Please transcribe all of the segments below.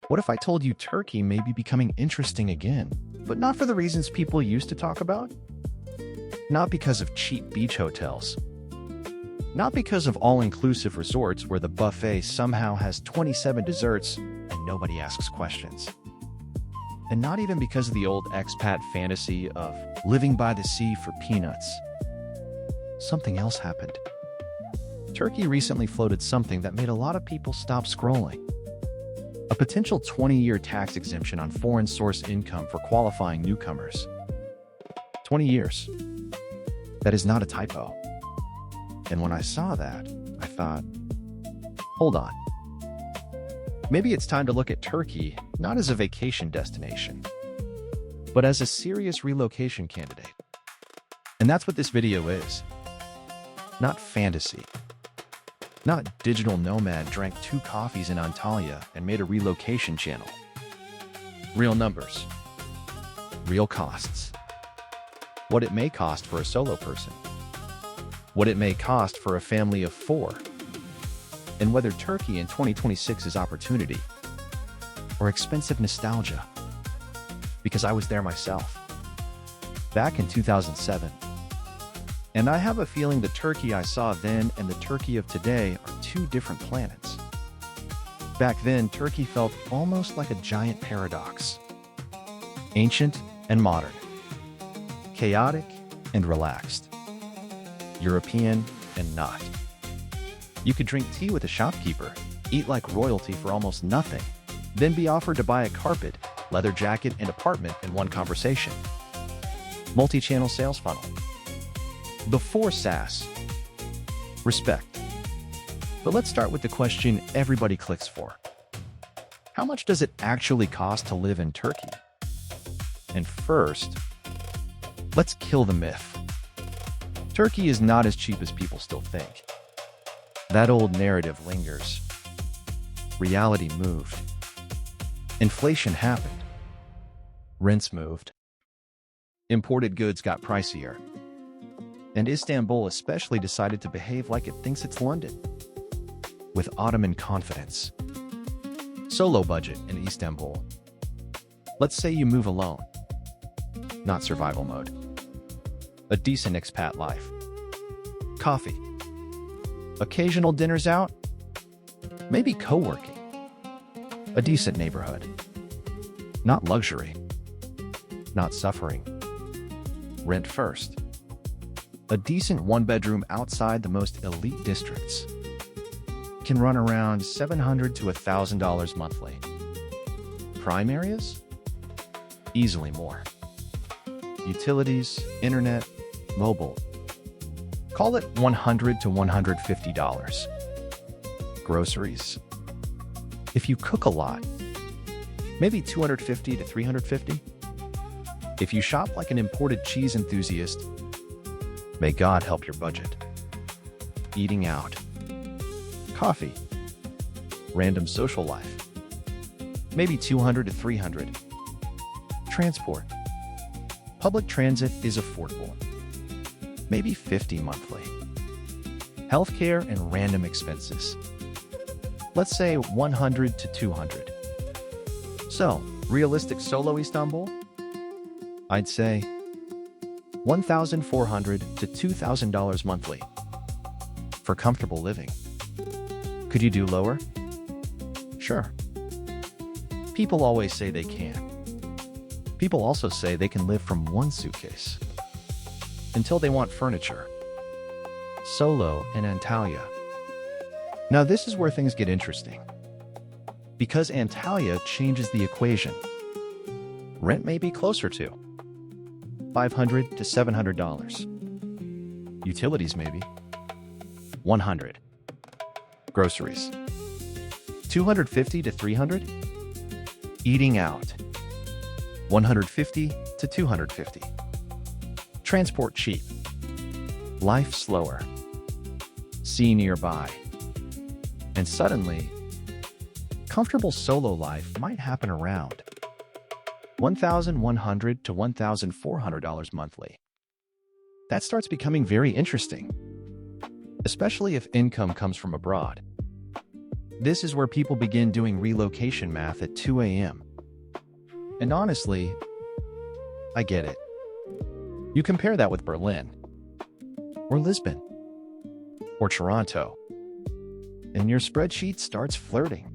What if I told you Turkey may be becoming interesting again, but not for the reasons people used to talk about? Not because of cheap beach hotels. Not because of all-inclusive resorts where the buffet somehow has 27 desserts and nobody asks questions. And not even because of the old expat fantasy of living by the sea for peanuts. Something else happened. Turkey recently floated something that made a lot of people stop scrolling. A potential 20-year tax exemption on foreign source income for qualifying newcomers. 20 years. That is not a typo. And when I saw that, I thought, hold on. Maybe it's time to look at Turkey not as a vacation destination, but as a serious relocation candidate. And that's what this video is. Not fantasy. Not digital nomad drank 2 coffees in Antalya and made a relocation channel. Real numbers. Real costs. What it may cost for a solo person. What it may cost for a family of 4. And whether Turkey in 2026 is opportunity or expensive nostalgia. Because I was there myself. Back in 2007. And I have a feeling the Turkey I saw then and the Turkey of today are 2 different planets. Back then, Turkey felt almost like a giant paradox. Ancient and modern. Chaotic and relaxed. European and not. You could drink tea with a shopkeeper, eat like royalty for almost nothing, then be offered to buy a carpet, leather jacket, and apartment in one conversation. Multi-channel sales funnel. Before SaaS. Respect. But let's start with the question everybody clicks for. How much does it actually cost to live in Turkey? And first, let's kill the myth. Turkey is not as cheap as people still think. That old narrative lingers. Reality moved. Inflation happened. Rents moved. Imported goods got pricier. And Istanbul especially decided to behave like it thinks it's London. With Ottoman confidence. Solo budget in Istanbul. Let's say you move alone. Not survival mode. A decent expat life. Coffee. Occasional dinners out. Maybe co-working. A decent neighborhood. Not luxury. Not suffering. Rent first. A decent 1-bedroom outside the most elite districts. Can run around $700 to $1,000 monthly. Prime areas? Easily more. Utilities, internet, mobile. Call it $100 to $150. Groceries. If you cook a lot, maybe $250 to $350. If you shop like an imported cheese enthusiast, may God help your budget. Eating out. Coffee. Random social life. Maybe $200 to $300. Transport. Public transit is affordable. Maybe $50 monthly. Healthcare and random expenses. Let's say $100 to $200. So, realistic solo Istanbul? I'd say $1,400 to $2,000 monthly for comfortable living. Could you do lower? Sure. People always say they can. People also say they can live from 1 suitcase until they want furniture. Solo and Antalya. Now this is where things get interesting. Because Antalya changes the equation. Rent may be closer to $500 to $700. Utilities maybe $100. Groceries $250 to $300. Eating out $150 to $250. Transport cheap. Life slower. Sea nearby. And suddenly, comfortable solo life might happen around $1,100 to $1,400 monthly. That starts becoming very interesting, especially if income comes from abroad. This is where people begin doing relocation math at 2 a.m. And honestly, I get it. You compare that with Berlin, or Lisbon, or Toronto, and your spreadsheet starts flirting.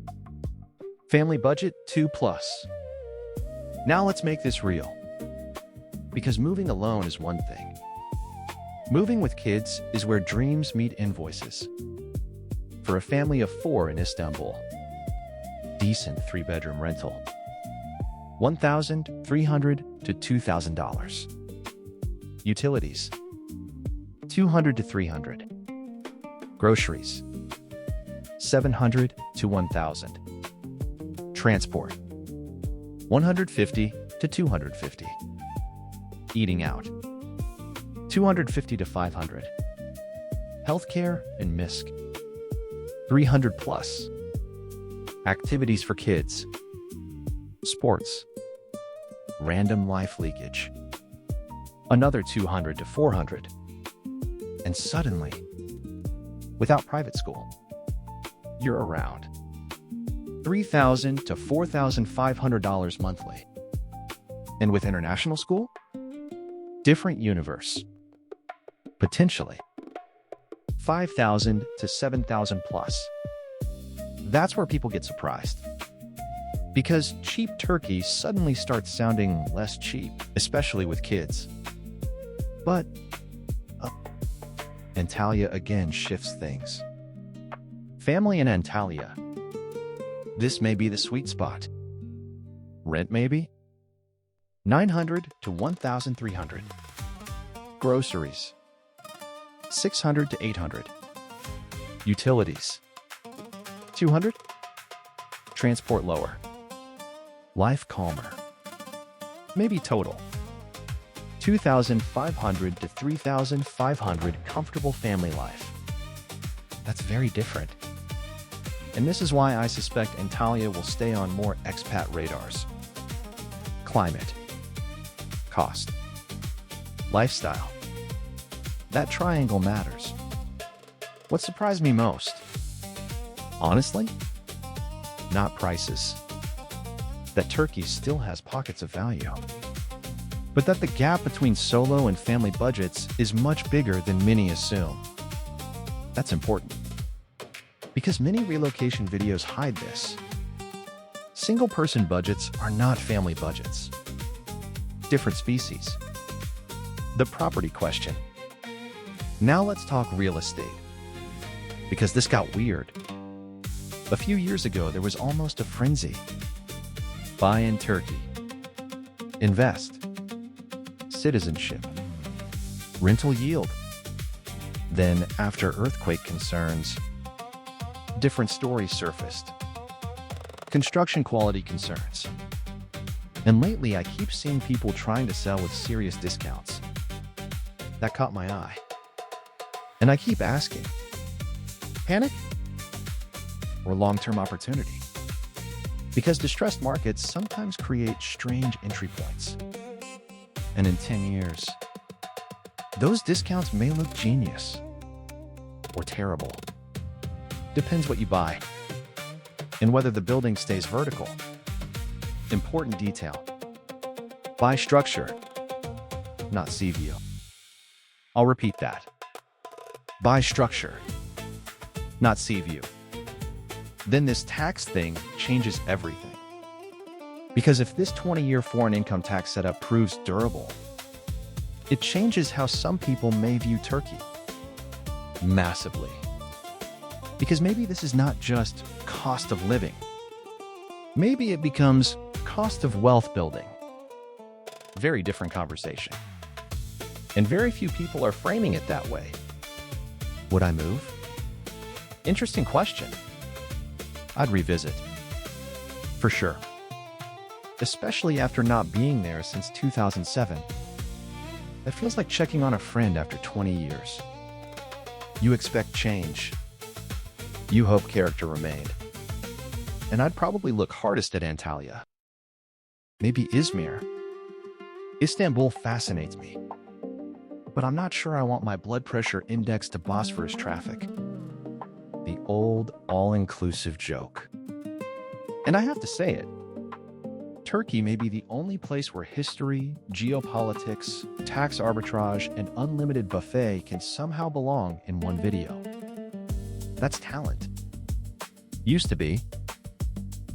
Family budget 2 plus. Now let's make this real. Because moving alone is one thing. Moving with kids is where dreams meet invoices. For a family of 4 in Istanbul, decent 3-bedroom rental, $1,300 to $2,000. Utilities, $200 to $300. Groceries, $700 to $1,000. Transport, $150 to $250. Eating out, $250 to $500. Healthcare and MISC, $300 plus. Activities for kids, sports, random life leakage, another $200 to $400. And suddenly, without private school, you're around $3,000 to $4,500 monthly. And with international school, different universe. Potentially $5,000 to $7,000 plus. That's where people get surprised. Because cheap Turkey suddenly starts sounding less cheap, especially with kids. But Antalya again shifts things. Family in Antalya. This may be the sweet spot. Rent maybe? $900 to $1,300. Groceries, $600 to $800. Utilities, $200. Transport lower. Life calmer. Maybe total $2,500 to $3,500 comfortable family life. That's very different. And this is why I suspect Antalya will stay on more expat radars. Climate, cost, lifestyle. That triangle matters. What surprised me most? Honestly, not prices. That Turkey still has pockets of value. But that the gap between solo and family budgets is much bigger than many assume. That's important. Because many relocation videos hide this. Single-person budgets are not family budgets. Different species. The property question. Now let's talk real estate. Because this got weird. A few years ago, there was almost a frenzy. Buy in Turkey. Invest. Citizenship. Rental yield. Then, after earthquake concerns, different stories surfaced. Construction quality concerns. And lately, I keep seeing people trying to sell with serious discounts. That caught my eye. And I keep asking, panic or long-term opportunity? Because distressed markets sometimes create strange entry points. And in 10 years, those discounts may look genius or terrible. Depends what you buy and whether the building stays vertical. Important detail. Buy structure, not sea view. I'll repeat that. Buy structure, not sea view. Then this tax thing changes everything. Because if this 20-year foreign income tax setup proves durable, it changes how some people may view Turkey. Massively. Because maybe this is not just cost of living. Maybe it becomes cost of wealth building. Very different conversation. And very few people are framing it that way. Would I move? Interesting question. I'd revisit. For sure. Especially after not being there since 2007. That feels like checking on a friend after 20 years. You expect change. You hope character remained. And I'd probably look hardest at Antalya. Maybe Izmir. Istanbul fascinates me. But I'm not sure I want my blood pressure indexed to Bosphorus traffic. The old all-inclusive joke. And I have to say it, Turkey may be the only place where history, geopolitics, tax arbitrage, and unlimited buffet can somehow belong in one video. That's talent. Used to be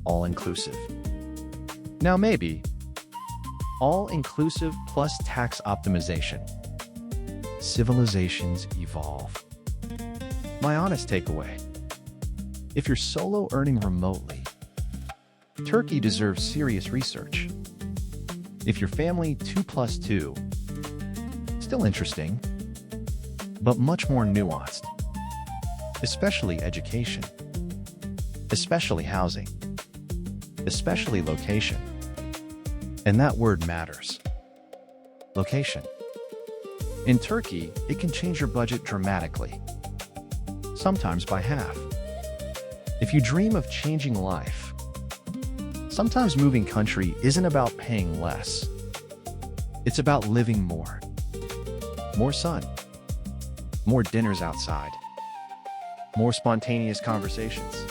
all-inclusive. Now maybe all-inclusive plus tax optimization. Civilizations evolve. My honest takeaway: if you're solo earning remotely, Turkey deserves serious research. If your family 2 plus 2, still interesting, but much more nuanced. Especially education, especially housing, especially location. And that word matters. Location. In Turkey, it can change your budget dramatically, sometimes by half. If you dream of changing life, sometimes moving country isn't about paying less. It's about living more. More sun. More dinners outside. More spontaneous conversations.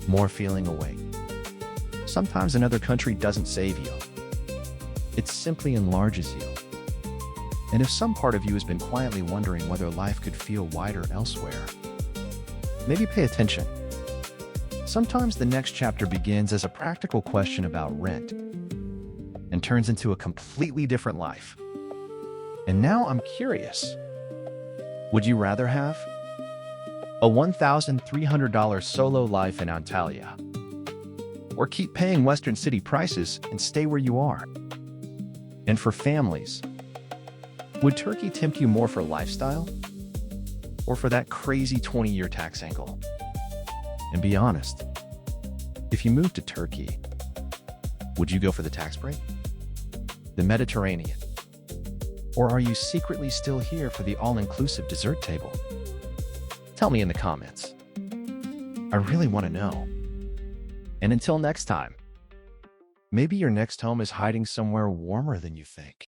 More feeling awake. Sometimes another country doesn't save you. It simply enlarges you. And if some part of you has been quietly wondering whether life could feel wider elsewhere, maybe pay attention. Sometimes the next chapter begins as a practical question about rent and turns into a completely different life. And now I'm curious. Would you rather have a $1,300 solo life in Antalya, or keep paying Western city prices and stay where you are? And for families, would Turkey tempt you more for lifestyle or for that crazy 20-year tax angle? And be honest, if you moved to Turkey, would you go for the tax break, the Mediterranean, or are you secretly still here for the all-inclusive dessert table? Tell me in the comments. I really want to know. And until next time, maybe your next home is hiding somewhere warmer than you think.